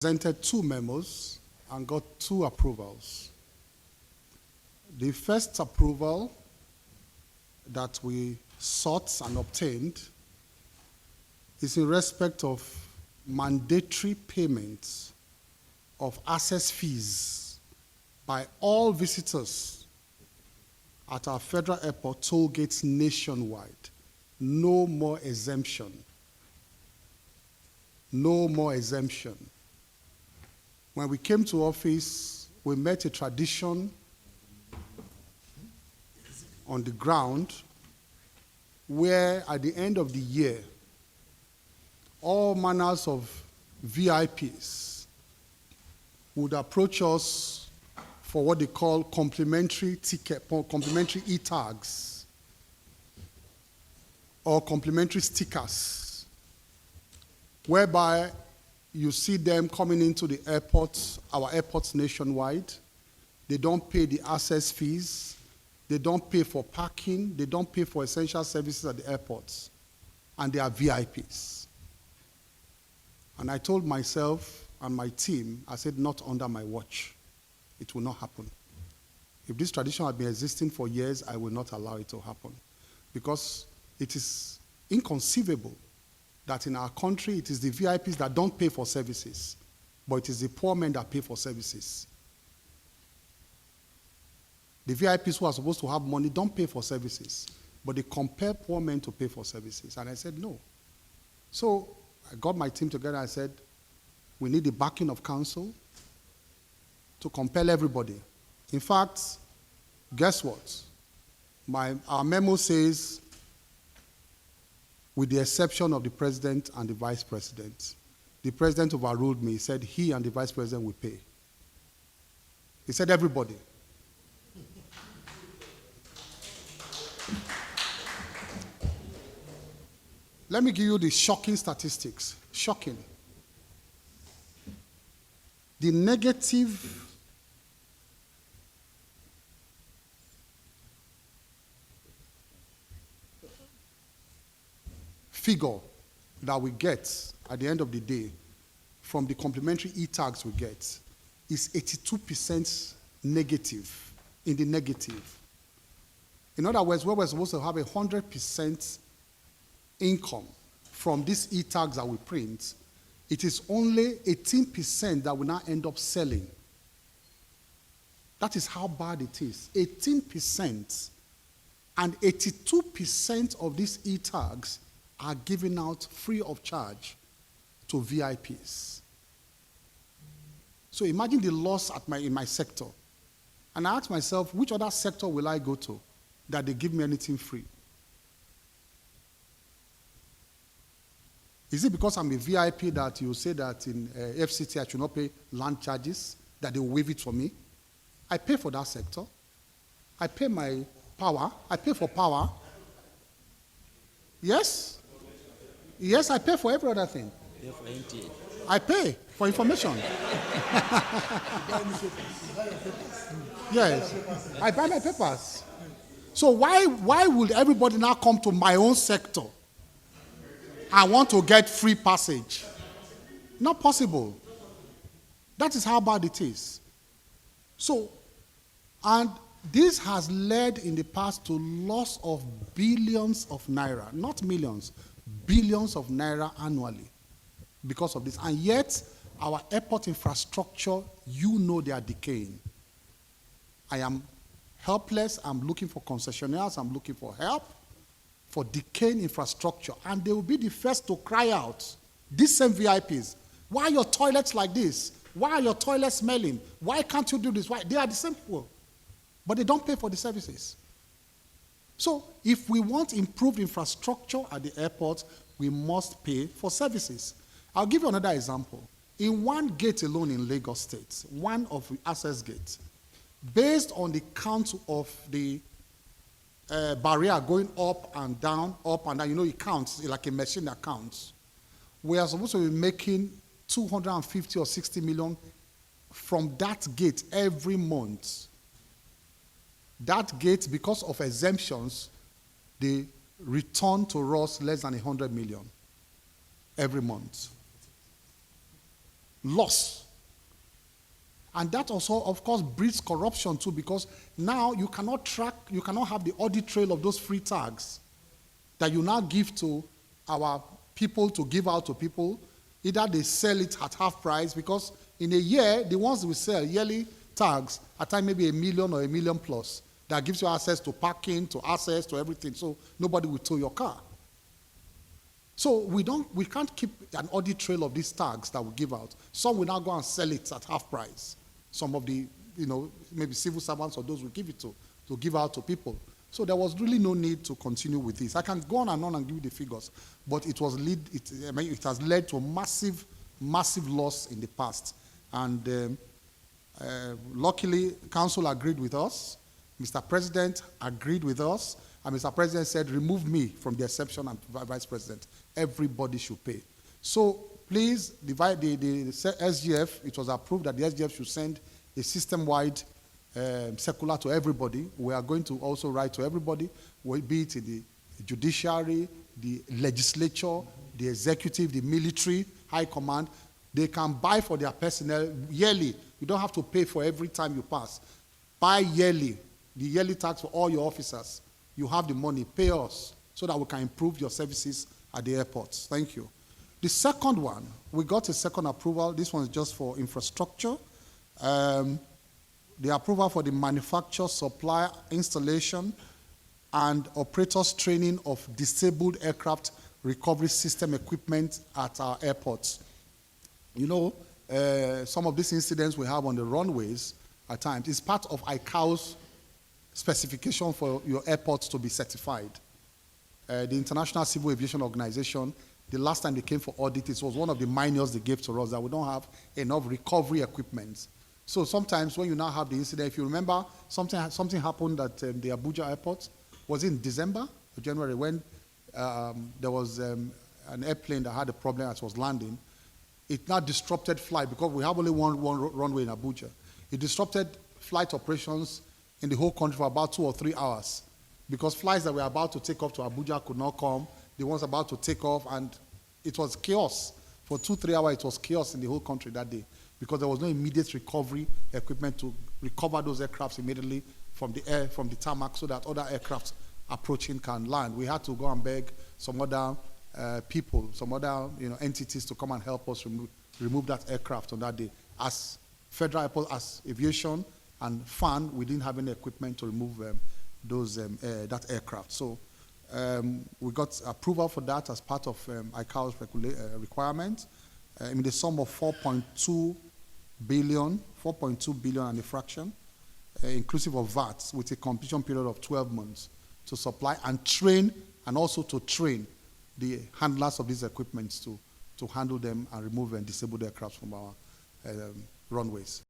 Presented 2 memos and got 2 approvals. The first approval that we sought and obtained is in respect of mandatory payments of access fees by all visitors at our federal airport toll gates nationwide. No more exemption. No more exemption. When we came to office, we met a tradition on the ground where at the end of the year, all manners of VIPs would approach us for what they call complimentary e-tags or complimentary stickers, whereby you see them coming into the airports, our airports nationwide. They don't pay the access fees. They don't pay for parking. They don't pay for essential services at the airports. And they are VIPs. And I told myself and my team, I said, not under my watch. It will not happen. If this tradition had been existing for years, I will not allow it to happen. Because it is inconceivable that in our country, it is the VIPs that don't pay for services, but it is the poor men that pay for services. The VIPs who are supposed to have money don't pay for services, but they compel poor men to pay for services. And I said, no. So I got my team together. I said, we need the backing of council to compel everybody. In fact, guess what? Our memo says, with the exception of the president and the vice president. The president overruled me. He said he and the vice president will pay. He said everybody. Let me give you the shocking statistics. Shocking. The negative figure that we get at the end of the day from the complimentary e-tags we get is 82% negative, in the negative. In other words, where we're supposed to have 100% income from these e-tags that we print, it is only 18% that we now end up selling. That is how bad it is. 18%. And 82% of these e-tags are given out free of charge to VIPs. So imagine the loss in my sector. And I asked myself, which other sector will I go to that they give me anything free? Is it because I'm a VIP that you say that in FCT I should not pay land charges, that they will waive it for me? I pay for that sector. I pay my power. I pay for power. Yes? Yes, I pay for every other thing. I pay for information. Yes, I buy my papers. So why would everybody now come to my own sector and want to get free passage? Not possible. That is how bad it is. So, and this has led in the past to loss of billions of naira, not millions, billions of naira annually because of this. And yet, our airport infrastructure, they are decaying. I am helpless. I'm looking for concessionaires. I'm looking for help for decaying infrastructure. And they will be the first to cry out, these same VIPs, why are your toilets like this? Why are your toilets smelling? Why can't you do this? Why? They are the same people, but they don't pay for the services. So if we want improved infrastructure at the airport, we must pay for services. I'll give you another example. In one gate alone in Lagos State, one of the access gates, based on the count of the barrier going up and down, it counts like a machine that counts. We are supposed to be making 250 or 60 million from that gate every month. That gate, because of exemptions, they return to us less than 100 million every month. loss. And that also, of course, breeds corruption too, because now you cannot track, you cannot have the audit trail of those free tags that you now give to our people to give out to people. Either they sell it at half price, because in a year, the ones we sell, yearly tags, at times maybe $1 million or $1 million plus, that gives you access to parking, to access to everything, so nobody will tow your car. So we can't keep an audit trail of these tags that we give out. Some will now go and sell it at half price. Some of the, maybe civil servants or those will give it to give out to people. So there was really no need to continue with this. I can go on and give you the figures, but it has led to massive, massive loss in the past. And luckily, council agreed with us. Mr. President agreed with us. And Mr. President said, remove me from the exception and Vice President. Everybody should pay. So please, the SGF, it was approved that the SGF should send a system-wide circular to everybody. We are going to also write to everybody, be it in the judiciary, the legislature, the executive, the military, high command. They can buy for their personnel yearly. You don't have to pay for every time you pass. Buy yearly, the yearly tax for all your officers. You have the money, pay us, so that we can improve your services at the airports. Thank you. The second one, we got a second approval. This one is just for infrastructure. The approval for the manufacture, supply, installation, and operators training of disabled aircraft recovery system equipment at our airports. Some of these incidents we have on the runways at times is part of ICAO's specification for your airports to be certified. The International Civil Aviation Organization, the last time they came for audit, it was one of the minors they gave to us, that we don't have enough recovery equipment. So sometimes when you now have the incident, if you remember, something happened at the Abuja airport. Was it in December or January, when there was an airplane that had a problem as it was landing. It now disrupted flight, because we have only one runway in Abuja. It disrupted flight operations in the whole country for about 2 or 3 hours, because flights that were about to take off to Abuja could not come, the ones about to take off, and it was chaos. For 2-3 hours, it was chaos in the whole country that day, because there was no immediate recovery equipment to recover those aircrafts immediately from the tarmac, so that other aircrafts approaching can land. We had to go and beg some other people, some other entities to come and help us remove that aircraft on that day. As Federal Airport, as aviation and FAN, we didn't have any equipment to remove that aircraft. So we got approval for that as part of ICAO's requirement in the sum of 4.2 billion and a fraction, inclusive of VAT, with a completion period of 12 months to supply and train, and also to train the handlers of these equipments to handle them and remove and disable the aircraft from our runways.